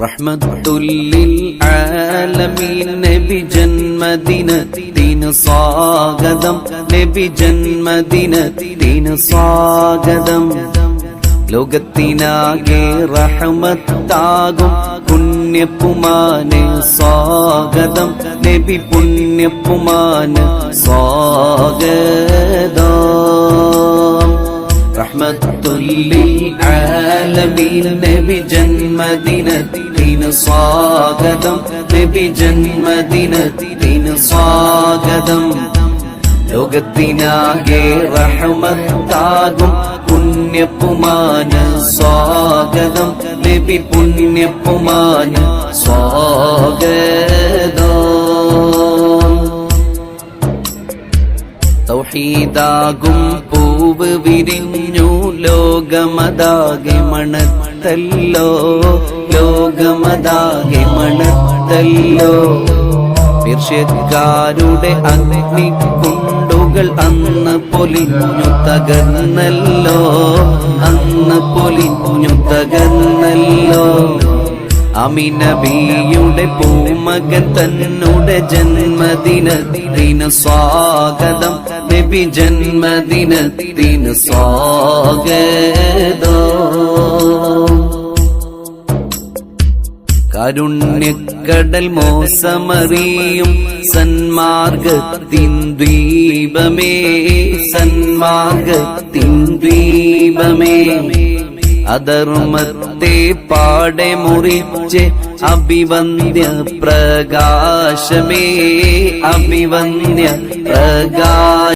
റഹ്മത്തുല്ലിൽ ആലമീൻ നബി ജന്മദിനത്തിന് സ്വാഗതം, നബി ജന്മദിനത്തിന് സ്വാഗതം. ലോകത്തിനാകെ റഹ്മത്താകും പുണ്യപ്പുമാന് സ്വാഗതം, നബി പുണ്യപ്പുമാന് സ്വാഗതം. റഹ്മത്തുല്ലിൽ ആലമീൻ നബി ജന്മദിനത്തിന് സ്വാഗതം, നബി ജന്മദിനത്തിന് സ്വാഗതം. ലോകത്തിനാകെ റഹ്മത്താകും പുണ്യപ്പുമാന് സ്വാഗതം, നബി പുണ്യപ്പുമാന് സ്വാഗതം. തൗഹീദാകും പൂവ് വിരിഞ്ഞു ലോകമതാകെ മണത്തല്ലോ, ലോകമതാകെ മണത്തല്ലോ. പേർഷ്യക്കാരുടെ അഗ്നികുണ്ടുകൾ അന്ന് പൊലിഞ്ഞു തകർന്നല്ലോ, അന്ന് പൊലിഞ്ഞു തകർന്നല്ലോ. അമിനബിയുടെ പൂമകൻ തന്നുടെ ജന്മദിനത്തിന് സ്വാഗതം, നബി ജന്മദിനത്തിന് സ്വാഗതം. കാരുണ്യക്കടൽ മോസമറിയും സന്മാർഗത്തിൻ ദ്വീപമേ, സന്മാർഗത്തിൻ ദ്വീപമേ. അധർമ്മത്തെ പാടെ മുറിച്ച് അഭിവന്ദ്യ പ്രകാശമേ, അഭിവന്ദ്യ പ്രകാശ